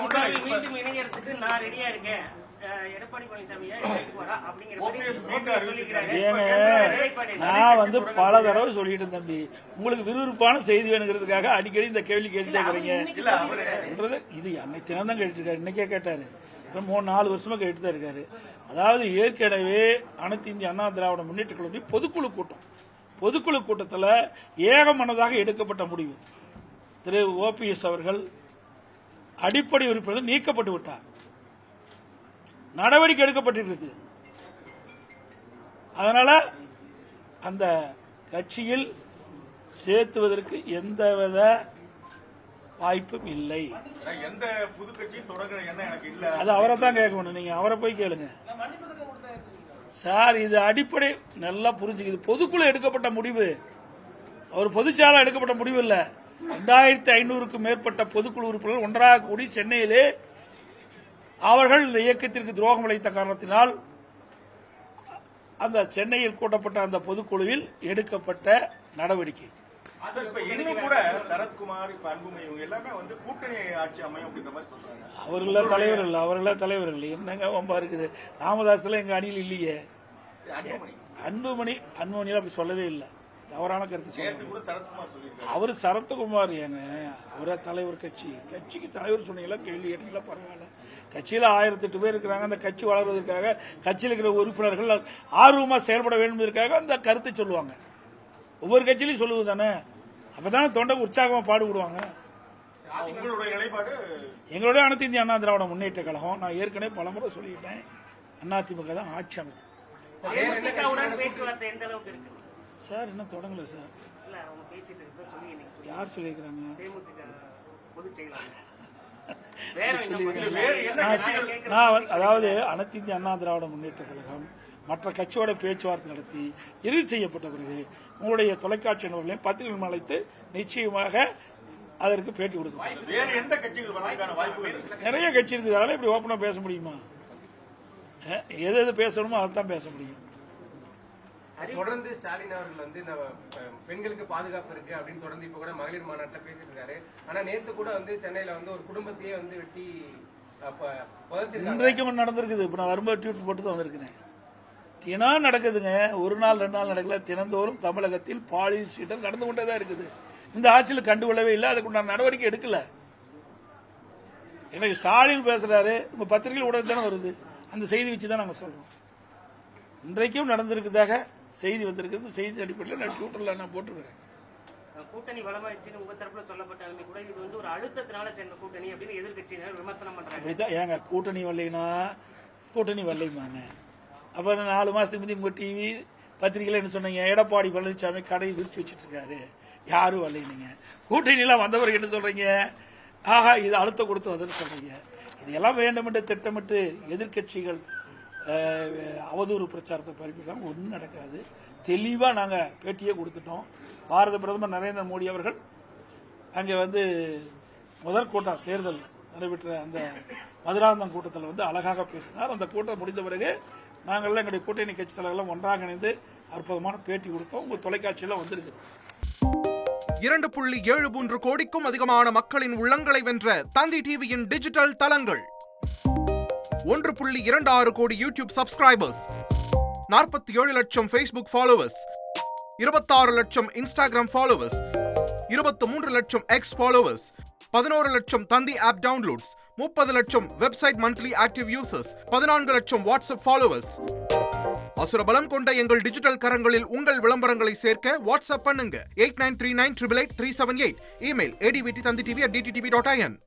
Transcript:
மீண்டும் இணையறதுக்கு நான் ரெடியா இருக்கேன். எடப்பாடி பழனிசாமியை நான் பல தடவை சொல்லிட்டு தம்பி, உங்களுக்கு விறுவிறுப்பான செய்தி வேணுங்கிறதுக்காக அடிக்கடி இந்த கேள்வி கேட்டுட்டே இருக்கிறீங்க. இது அன்னைக்கு தினம் தான் கேட்டுருக்காரு, இன்னைக்கே கேட்டாரு, 4 வருஷமா கேட்டு தான் இருக்காரு. அதாவது ஏற்கனவே அனைத்து இந்திய அண்ணா திராவிட முன்னேற்ற கழகம் பொதுக்குழு கூட்டத்தில் ஏகமனதாக எடுக்கப்பட்ட முடிவு, திரு ஓபிஎஸ் அவர்கள் அடிப்படை உறுப்பினர் நீக்கப்பட்டு விட்டார், நடவடிக்கை எடுக்கப்பட்டிருக்கு. அதனால அந்த கட்சியில் சேர்த்துவதற்கு எந்தவித வாய்ப்பும் இல்லை. எந்த புது கட்சியும் தொடங்குற எண்ணம் எனக்கு இல்ல. அது அவரை தான் கேட்கணும், நீங்க அவரை போய் கேளுங்க சார். இது அடிப்படை நல்லா புரிஞ்சுக்குது. பொதுக்குழு எடுக்கப்பட்ட முடிவு, அவர் பொதுச்சாலை எடுக்கப்பட்ட முடிவு இல்ல. 2500க்கும் மேற்பட்ட பொதுக்குழு உறுப்பினர்கள் ஒன்றாக கூடி சென்னையிலே அவர்கள் இந்த இயக்கத்திற்கு துரோகம் இழைத்த காரணத்தினால் அந்த சென்னையில் கூட்டப்பட்ட அந்த பொதுக்குழுவில் எடுக்கப்பட்ட நடவடிக்கை. இன்னும் கூட சரத்குமார், அன்புமணி இவங்க எல்லாமே கூட்டணி ஆட்சி அமையும் அப்படின்ற மாதிரி சொல்றாங்க. அவர்கள தலைவர்கள் என்னங்க வம்பா இருக்குது. ராமதாஸ்ல எங்க அணியில் இல்லையே. அன்புமணி அப்படி சொல்லவே இல்லை, தவறான கருத்து. அவரு சரத்குமார் ஏங்க, அவர தலைவர், கட்சிக்கு தலைவர் சொன்னீங்களா, கேள்வி கேட்டீங்களா, பரவாயில்ல. கட்சியில் 1008 பேர் இருக்கிறாங்க. அந்த கட்சி வளர்வதற்காக கட்சியில் இருக்கிற உறுப்பினர்கள் ஆர்வமா செயல்பட வேண்டும் அந்த கருத்தை சொல்லுவாங்க. ஒவ்வொரு கட்சியிலையும் சொல்லுவது தானே, அப்பதானே தொண்டை உற்சாகமா பாடுபடுவாங்க. எங்களுடைய அனைத்து இந்திய அண்ணா திராவிட முன்னேற்ற கழகம், நான் ஏற்கனவே பலமுறை சொல்லிட்டேன், அதிமுக தான் ஆட்சி அமைக்கும் சார். என்ன தொடங்கல சார், யார் சொல்லியிருக்கிறாங்க? அதாவது அனைத்து இந்திய அண்ணா திராவிட முன்னேற்ற கழகம் மற்ற கட்சியோட பேச்சுவார்த்தை நடத்தி இறுதி செய்யப்பட்ட பிறகு உங்களுடைய தொலைக்காட்சி நபர்களையும் பத்திரிகைகள் அழைத்து நிச்சயமாக அதற்கு பேட்டி கொடுக்கும். நிறைய கட்சி இருக்குது, அதெல்லாம் இப்படி ஓப்பனா பேச முடியுமா? எது பேசணுமோ அதைத்தான் பேச முடியும். தொடர்ந்து ஸ்டாலின் அவர்கள் பெண்களுக்கு பாதுகாப்பு இருக்கு அப்படின்னு தொடர்ந்து இப்ப கூட மகளிர் மாநாட்டில் பேசிட்டு இருக்காரு. ஆனா நேத்து கூட சென்னையில ஒரு குடும்பத்தையே வெட்டி இன்றைக்கும் நடந்திருக்குது. இப்ப நான் வரும்போது ட்வீட் போட்டு தான் வந்திருக்கிறேன். தினம் நடக்குதுங்க, ஒரு நாள் 2 நாள் நடக்கல. தினந்தோறும் தமிழகத்தில் பாலியல் சீட்டம் நடந்து கொண்டேதான் இருக்குது. இந்த ஆட்சியில் கண்டுகொள்ளவே இல்லை, அதுக்குண்டான நடவடிக்கை எடுக்கல. எனக்கு ஸ்டாலின் பேசுறாரு, உங்க பத்திரிகையில் உடனே தானே வருது, அந்த செய்தி வச்சுதான் நாங்க சொல்றோம். இன்றைக்கும் நடந்திருக்கிறதாக செய்தி வந்திருக்கிறது. செய்தி அடிப்படையில் நான் ட்விட்டர்ல நான் போட்டுக்கிறேன். கூட்டணி பலமாயிடுச்சுன்னு உங்க தரப்புல சொல்லப்பட்டாலுமே கூட இது ஒரு அழுத்தத்தினால சேர்ந்த கூட்டணி அப்படின்னு எதிர்கட்சியினர் விமர்சனம் பண்றாங்க. ஏங்க கூட்டணி வரலைன்னா கூட்டணி வரலைமாங்க. அப்ப 4 மாசத்துக்கு முந்தைய உங்க டிவி பத்திரிகையில என்ன சொன்னீங்க? எடப்பாடி பழனிசாமி கடையை விரிச்சு வச்சிட்டு இருக்காரு, யாரும் வரலைங்க. கூட்டணியெல்லாம் வந்தவர்கள் என்ன சொல்றீங்க? ஆஹா, இது அழுத்தம் கொடுத்து வந்து சொல்றீங்க. இதெல்லாம் வேண்டும் என்று திட்டமிட்டு எதிர்கட்சிகள் அவதூறு பிரச்சாரத்தை பரப்பிட்டாங்க. ஒன்றும் நடக்காது. தெளிவாக நாங்கள் பேட்டியே கொடுத்துட்டோம். பாரத பிரதமர் நரேந்திர மோடி அவர்கள் அங்கே முதற்கூட்டம் தேர்தல் நடைபெற்ற அந்த மதுராந்தகம் கூட்டத்தில் அழகாக பேசினார். அந்த கூட்டம் முடிந்த பிறகு நாங்கள்லாம் எங்களுடைய கூட்டணி கட்சி தலைவர்களும் ஒன்றாக இணைந்து அற்புதமான பேட்டி கொடுத்தோம். உங்கள் தொலைக்காட்சியில் வந்திருக்குது. 2.73 கோடிக்கும் அதிகமான மக்களின் உள்ளங்களை வென்ற தந்தி டிவியின் டிஜிட்டல் தளங்கள், 1.26 கோடி யூடியூப் சப்ஸ்கிரைபர்ஸ், 47 லட்சம் Facebook ஃபாலோவர்ஸ், 26 லட்சம் Instagram ஃபாலோவர்ஸ், 23 லட்சம் X ஃபாலோவர்ஸ், 11 லட்சம் தந்தி ஆப் டவுன்லோட்ஸ், 30 லட்சம் வெப்சைட் மந்த்லி ஆக்டிவ் யூசர்ஸ், 14 லட்சம் வாட்ஸ்அப் ஃபாலோவர்ஸ். அசுரபலம் கொண்ட எங்கள் டிஜிட்டல் கரங்களில் உங்கள் விளம்பரங்களை சேர்க்க வாட்ஸ்அப் பண்ணுங்க 8939888378. Email advt@dttv.in.